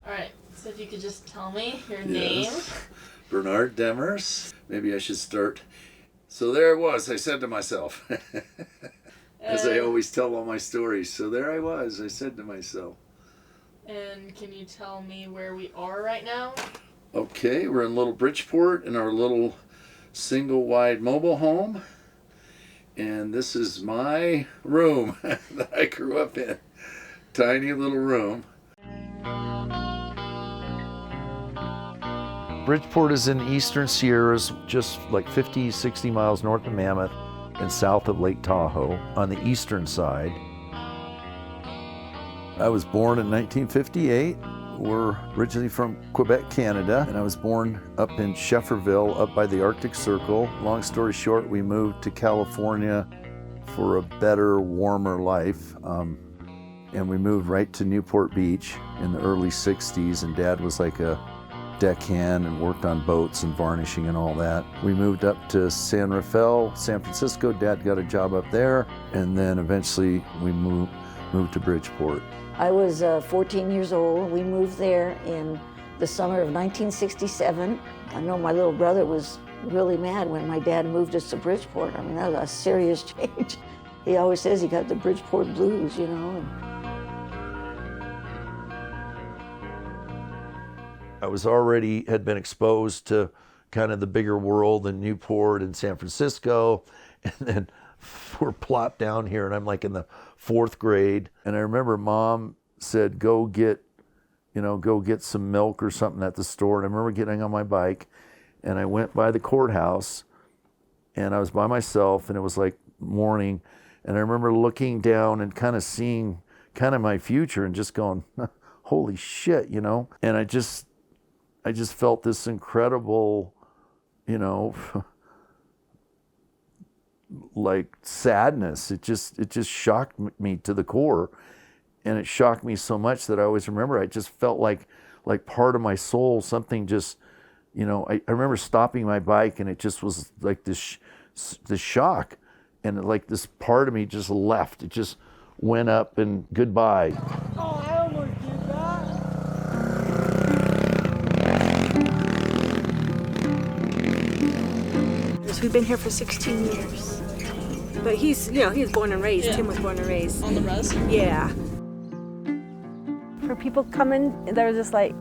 All right, so if you could just tell me your name. Bernard Demers. Maybe I should start. So there I was, I said to myself, as I always tell all my stories. So there I was, I said to myself. And can you tell me where we are right now? Okay, we're in Little Bridgeport in our little single-wide mobile home. And this is my room that I grew up in. Tiny little room. Bridgeport is in eastern Sierras, just like 50, 60 miles north of Mammoth and south of Lake Tahoe on the eastern side. I was born in 1958. We're originally from Quebec, Canada, and I was born up in Shefferville, up by the Arctic Circle. Long story short, we moved to California for a better, warmer life. And we moved right to Newport Beach in the early 60s, and Dad was like a deckhand and worked on boats and varnishing and all that. We moved up to San Rafael, San Francisco. Dad got a job up there, and then eventually we moved to Bridgeport. I was 14 years old. We moved there in the summer of 1967. I know my little brother was really mad when my dad moved us to Bridgeport. I mean, that was a serious change. He always says he got the Bridgeport Blues, you know. I had been exposed to kind of the bigger world in Newport and San Francisco, and then we're plopped down here, and I'm like in the 4th grade. And I remember Mom said, go get some milk or something at the store. And I remember getting on my bike, and I went by the courthouse, and I was by myself, and it was like morning. And I remember looking down and kind of seeing kind of my future and just going, holy shit, you know? And I just felt this incredible, you know, like sadness. It just shocked me to the core. And it shocked me so much that I always remember, I just felt like part of my soul, something just, you know, I remember stopping my bike, and it just was like this shock. And like this part of me just left. It just went up and goodbye. Oh, I almost did that. We've been here for 16 years. But he was born and raised. Yeah. Tim was born and raised. On the res? Yeah. For people coming, they were just like,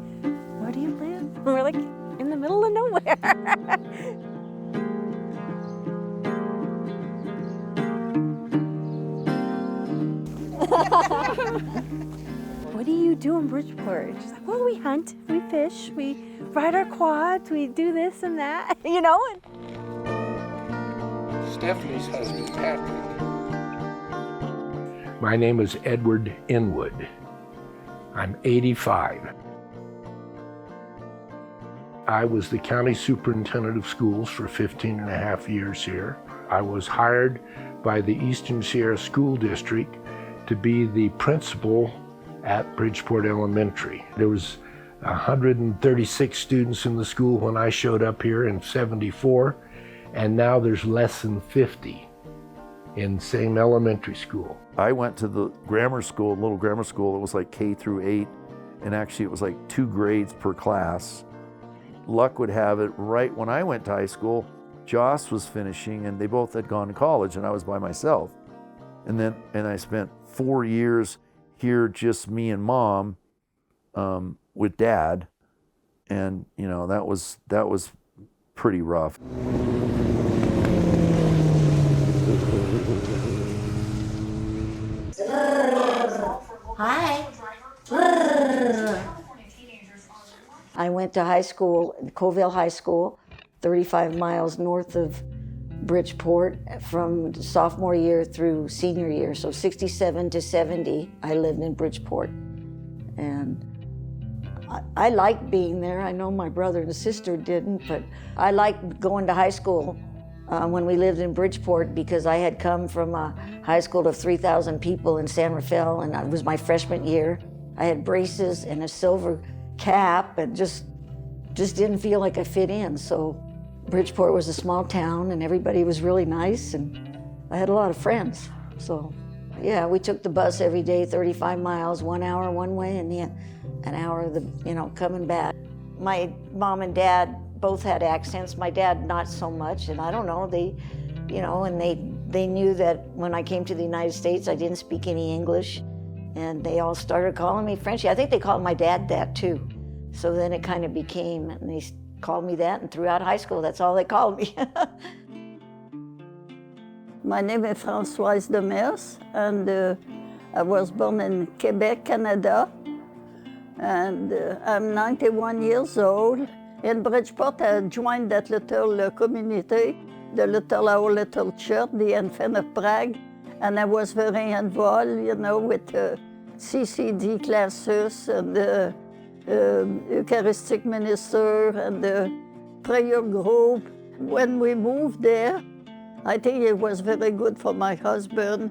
where do you live? And we're like, in the middle of nowhere. What do you do in Bridgeport? She's like, well, we hunt, we fish, we ride our quads, we do this and that, you know? Stephanie's husband, Patrick. My name is Edward Inwood. I'm 85. I was the county superintendent of schools for 15 and a half years here. I was hired by the Eastern Sierra School District to be the principal at Bridgeport Elementary. There was 136 students in the school when I showed up here in '74, and now there's less than 50 in same elementary school. I went to the grammar school, little grammar school. It was like K through 8, and actually it was like 2 grades per class. Luck would have it, right when I went to high school, Joss was finishing, and they both had gone to college, and I was by myself. And I spent 4 years here, just me and Mom, with Dad, and you know that was pretty rough. Hi. I went to high school, Coville High School, 35 miles north of Bridgeport, from sophomore year through senior year. So 67 to 70, I lived in Bridgeport. And I liked being there. I know my brother and sister didn't, but I liked going to high school when we lived in Bridgeport, because I had come from a high school of 3,000 people in San Rafael, and it was my freshman year. I had braces and a silver cap, and just didn't feel like I fit in. So Bridgeport was a small town, and everybody was really nice, and I had a lot of friends. So Yeah, we took the bus every day, 35 miles, 1 hour one way and an hour coming back. My mom and dad both had accents. My dad not so much, and I don't know, they knew that when I came to the United States, I didn't speak any English, and they all started calling me Frenchie. I think they called my dad that too. So then it kind of became, and they called me that, and throughout high school, that's all they called me. My name is Françoise Demers, and I was born in Quebec, Canada, and I'm 91 years old. In Bridgeport, I joined that little community, the our little church, the Infant of Prague, and I was very involved, with CCD classes and the Eucharistic minister and the prayer group. When we moved there, I think it was very good for my husband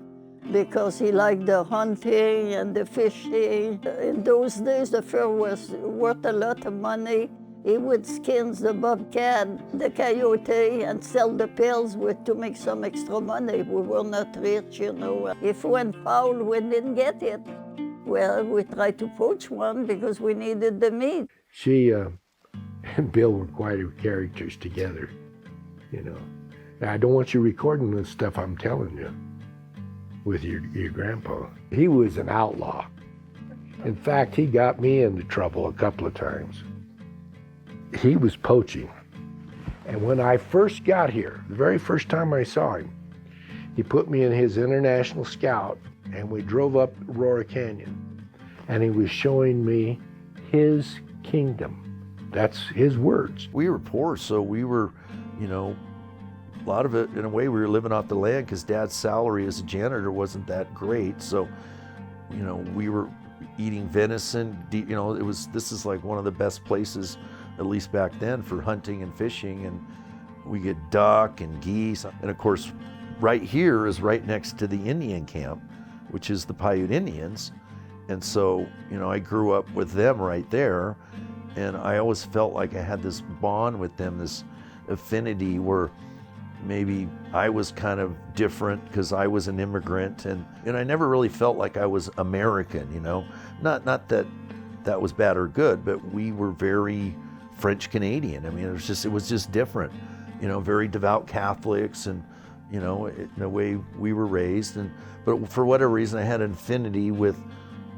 because he liked the hunting and the fishing. In those days, the fur was worth a lot of money. He would skin the bobcat, the coyote, and sell the pelts to make some extra money. We were not rich, If it went foul, we didn't get it. Well, we tried to poach one because we needed the meat. She and Bill were quite characters together, Now, I don't want you recording the stuff I'm telling you with your grandpa. He was an outlaw. In fact, he got me into trouble a couple of times. He was poaching. And when I first got here, the very first time I saw him, he put me in his International Scout and we drove up Aurora Canyon. And he was showing me his kingdom. That's his words. We were poor, so we were, a lot of it, in a way, we were living off the land because Dad's salary as a janitor wasn't that great. So, we were eating venison. This is like one of the best places, at least back then, for hunting and fishing. And we get duck and geese. And of course, right here is right next to the Indian camp, which is the Paiute Indians. And so, I grew up with them right there. And I always felt like I had this bond with them, this affinity where maybe I was kind of different because I was an immigrant, and I never really felt like I was American, Not that that was bad or good, but we were very French Canadian. I mean, it was just different, very devout Catholics, and in the way we were raised. But for whatever reason, I had an affinity with,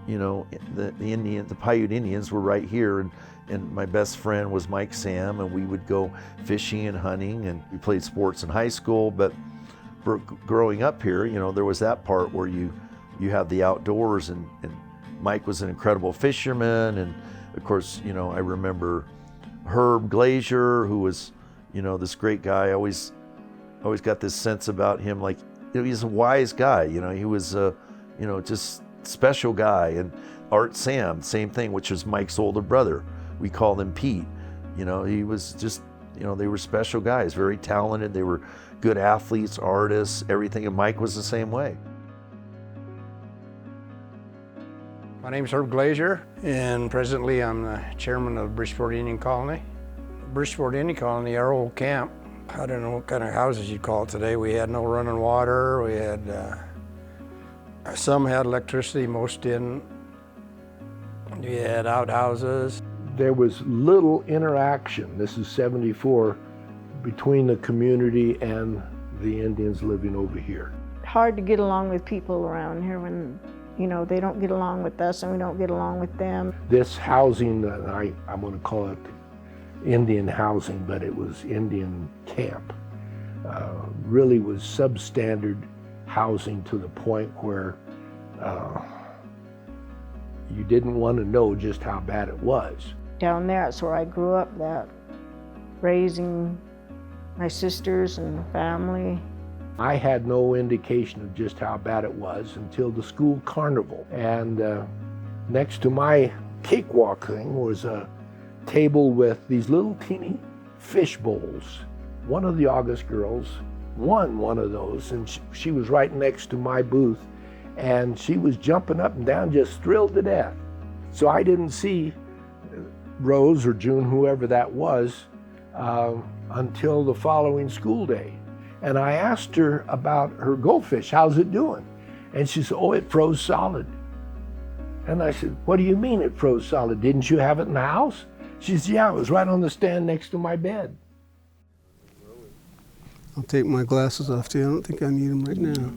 the Paiute Indians were right here, and my best friend was Mike Sam, and we would go fishing and hunting, and we played sports in high school. But growing up here, there was that part where you have the outdoors, and Mike was an incredible fisherman, and of course, I remember Herb Glazier, who was, this great guy. I always got this sense about him, like, he's a wise guy, he was just special guy. And Art Sam, same thing, which was Mike's older brother. We called him Pete. He was just, they were special guys, very talented. They were good athletes, artists, everything. And Mike was the same way. My name's Herb Glazier, and presently I'm the chairman of Bridgeport Indian Colony. Bridgeport Indian Colony, our old camp, I don't know what kind of houses you'd call it today. We had no running water. We had, some had electricity, most didn't. We had outhouses. There was little interaction, this is 74, between the community and the Indians living over here. Hard to get along with people around here when, they don't get along with us and we don't get along with them. This housing, I'm going to call it Indian housing, but it was Indian camp, really was substandard housing to the point where you didn't want to know just how bad it was. Down there, that's where I grew up, that raising my sisters and family. I had no indication of just how bad it was until the school carnival. And next to my cakewalk thing was a table with these little teeny fish bowls. One of the August girls won one of those, and she was right next to my booth, and she was jumping up and down, just thrilled to death. So I didn't see Rose or June, whoever that was, until the following school day. And I asked her about her goldfish, how's it doing? And she said, oh, it froze solid. And I said, what do you mean it froze solid? Didn't you have it in the house? She said, yeah, it was right on the stand next to my bed. I'll take my glasses off too. I don't think I need them right now.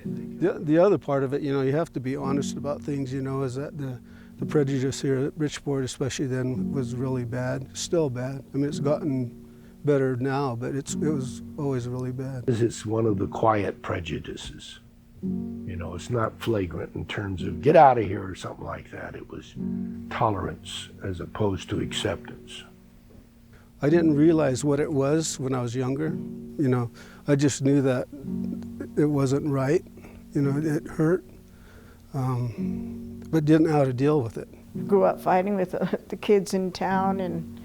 The other part of it, you know, you have to be honest about things, you know, is that the prejudice here at Bridgeport, especially then, was really bad, still bad. I mean, it's gotten better now, but it was always really bad. It's one of the quiet prejudices. You know, it's not flagrant in terms of get out of here or something like that. It was tolerance as opposed to acceptance. I didn't realize what it was when I was younger. You know, I just knew that it wasn't right. You know, it hurt, but didn't know how to deal with it. Grew up fighting with the kids in town, and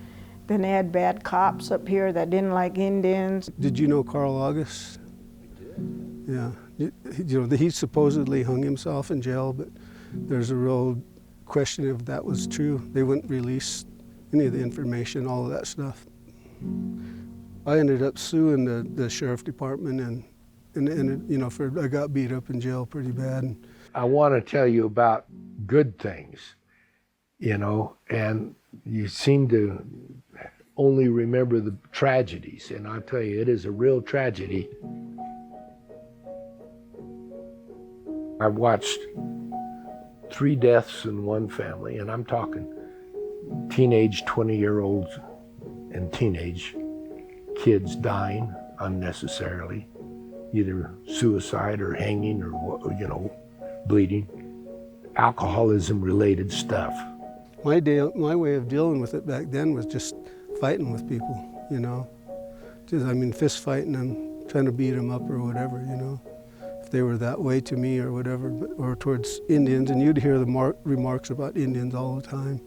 then they had bad cops up here that didn't like Indians. Did you know Carl August? I did. Yeah. You know, he supposedly hung himself in jail, but there's a real question if that was true. They wouldn't release any of the information, all of that stuff. I ended up suing the sheriff department, and you know, I got beat up in jail pretty bad. I want to tell you about good things, you know, and you seem to only remember the tragedies, and I'll tell you, it is a real tragedy. I've watched 3 deaths in one family, and I'm talking teenage 20-year-olds and teenage kids dying unnecessarily, either suicide or hanging or, you know, bleeding, alcoholism-related stuff. My way of dealing with it back then was just fighting with people, you know. Just, I mean, fist fighting them, trying to beat them up or whatever, you know. If they were that way to me or whatever, or towards Indians, and you'd hear the remarks about Indians all the time,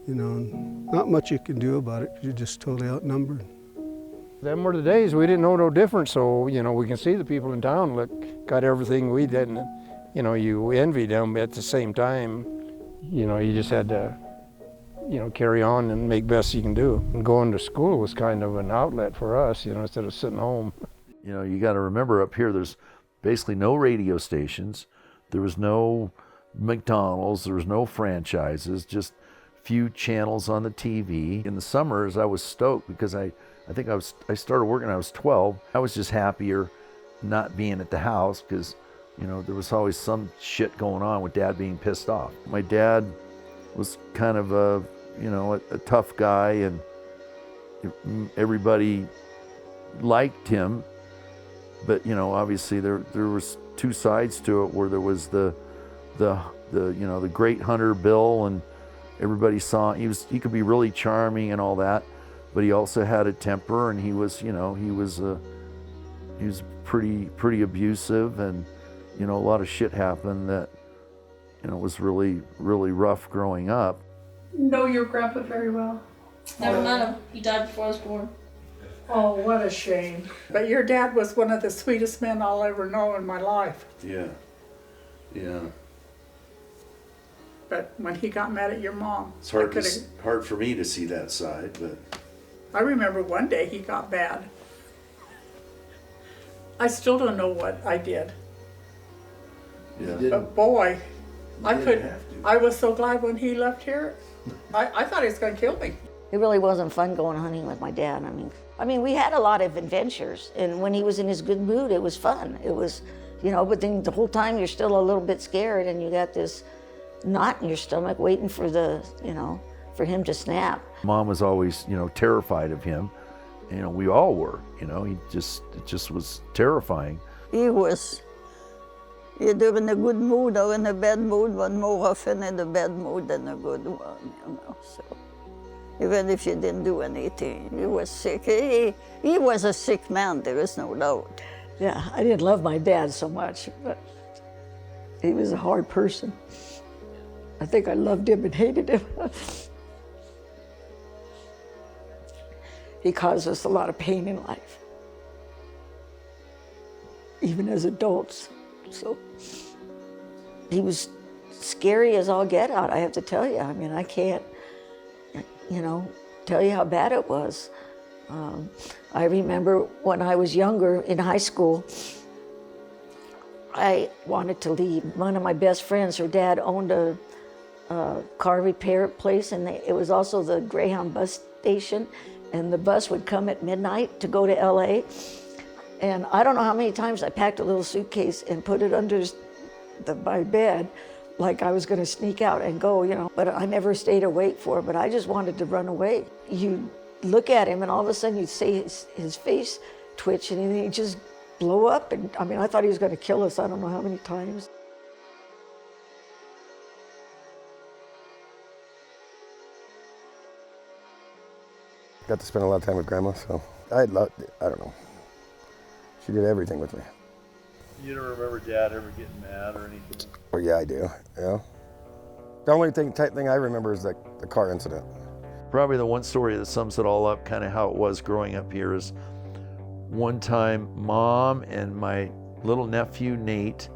you know, and not much you can do about it because you're just totally outnumbered. Them were the days we didn't know no difference, so, you know, we can see the people in town, look, got everything we didn't, you know, you envy them, but at the same time, you know, you just had to, you know, carry on and make best you can do. And going to school was kind of an outlet for us, you know, instead of sitting home. You know, you got to remember up here, there's basically no radio stations. There was no McDonald's. There was no franchises, just few channels on the TV. In the summers, I was stoked because I started working when I was 12. I was just happier not being at the house because, you know, there was always some shit going on with Dad being pissed off. My dad was kind of a tough guy, and everybody liked him. But, you know, obviously there was 2 sides to it, where there was the great hunter Bill, and everybody saw he could be really charming and all that, but he also had a temper, and he was pretty abusive, and, you know, a lot of shit happened that, you know, was really, really rough growing up. Know your grandpa very well? Never met him. He died before I was born. Oh, what a shame. But your dad was one of the sweetest men I'll ever know in my life. Yeah. But when he got mad at your mom, It's hard for me to see that side, but I remember one day he got mad. I still don't know what I did. yeah. But boy, I was so glad when he left here. I thought he was going to kill me. It really wasn't fun going hunting with my dad. I mean, we had a lot of adventures, and when he was in his good mood, it was fun. It was, you know, but then the whole time you're still a little bit scared, and you got this knot in your stomach waiting for for him to snap. Mom was always, you know, terrified of him. You know, we all were, you know, it just was terrifying. He was either in a good mood or in a bad mood, but more often in a bad mood than a good one, you know, so. Even if you didn't do anything, he was sick. He was a sick man, there is no doubt. Yeah, I didn't love my dad so much, but he was a hard person. I think I loved him and hated him. He caused us a lot of pain in life, even as adults. So he was scary as all get out, I have to tell you. I mean, I can't, you know, tell you how bad it was. I remember when I was younger in high school, I wanted to leave. One of my best friends, her dad owned a car repair place, and it was also the Greyhound bus station, and the bus would come at midnight to go to LA. And I don't know how many times I packed a little suitcase and put it under my bed like I was going to sneak out and go, you know. But I never stayed awake for it, but I just wanted to run away. You look at him and all of a sudden you'd see his face twitch and then he'd just blow up. And I mean, I thought he was going to kill us I don't know how many times. Got to spend a lot of time with Grandma, so I don't know. She did everything with me. You don't remember Dad ever getting mad or anything? Well, yeah, I do, yeah. The only type thing I remember is the car incident. Probably the one story that sums it all up, kind of how it was growing up here, is one time Mom and my little nephew Nate,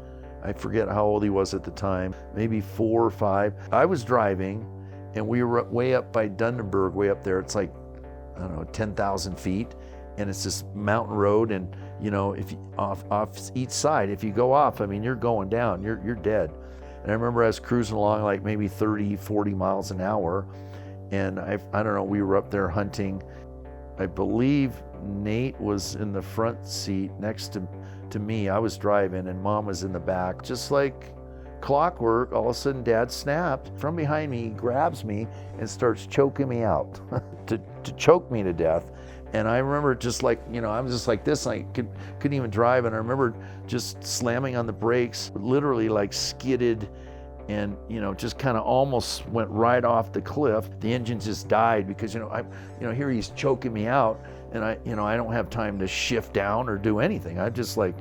I forget how old he was at the time, maybe 4 or 5. I was driving and we were way up by Dundenberg, way up there. It's like, I don't know, 10,000 feet. And it's this mountain road, and you know, if you, off each side, if you go off, I mean, you're going down, you're dead. And I remember I was cruising along like maybe 30, 40 miles an hour, and I don't know, we were up there hunting. I believe Nate was in the front seat next to me. I was driving, and Mom was in the back. Just like clockwork, all of a sudden Dad snapped. From behind me, he grabs me and starts choking me out to choke me to death. And I remember just like, you know, I was just like this, and I couldn't even drive. And I remember just slamming on the brakes, literally like skidded and, you know, just kind of almost went right off the cliff. The engine just died because, you know, here he's choking me out, and I don't have time to shift down or do anything. I'm just like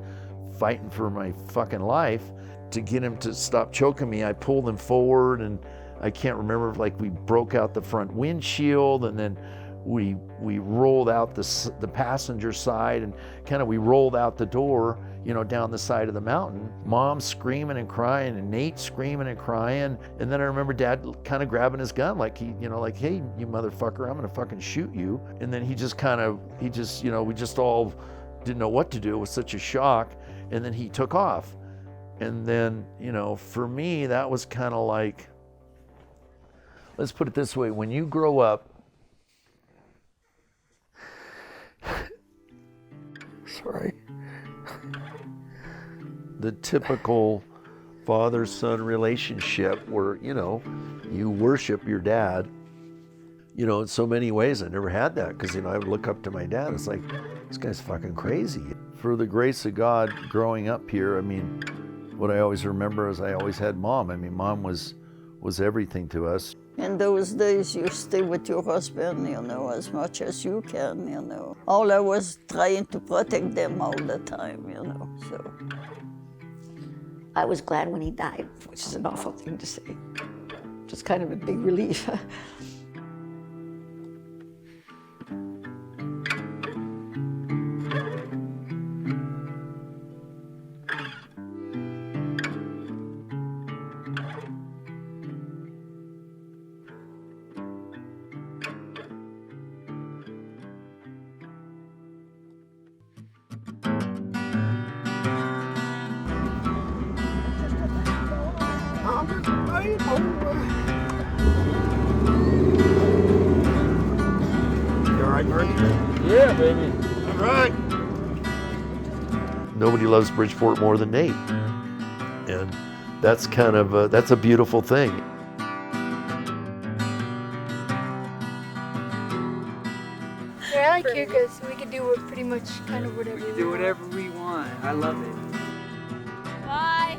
fighting for my fucking life. To get him to stop choking me, I pulled him forward, and I can't remember, like we broke out the front windshield, and then we rolled out the passenger side, and kind of we rolled out the door, you know, down the side of the mountain. Mom screaming and crying, and Nate screaming and crying. And then I remember Dad kind of grabbing his gun, like he, you know, like, hey, you motherfucker, I'm gonna fucking shoot you. And then he just, you know, we just all didn't know what to do. It was such a shock. And then he took off. And then, you know, for me, that was kind of like, let's put it this way, when you grow up, sorry, the typical father-son relationship where, you know, you worship your dad, you know, in so many ways. I never had that because, you know, I would look up to my dad. It's like, this guy's fucking crazy. For the grace of God, growing up here, I mean, what I always remember is I always had Mom. I mean, Mom was everything to us. In those days, you stay with your husband, you know, as much as you can, you know. All I was trying to protect them all the time, you know, so. I was glad when he died, which is an awful thing to say. Just kind of a big relief. Yeah, baby. All right. Nobody loves Bridgeport more than Nate. And that's kind of, that's a beautiful thing. Yeah, I like here because we can do pretty much kind of whatever we want. Do whatever we want. I love it. Bye.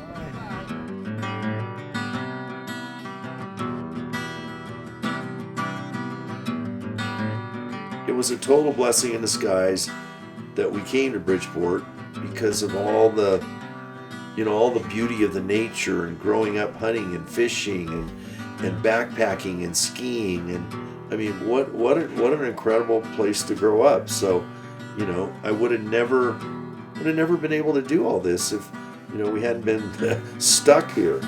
It was a total blessing in disguise that we came to Bridgeport because of all the, you know, all the beauty of the nature and growing up hunting and fishing and backpacking and skiing. And I mean, what an incredible place to grow up. So, you know, I would have never been able to do all this if, you know, we hadn't been stuck here.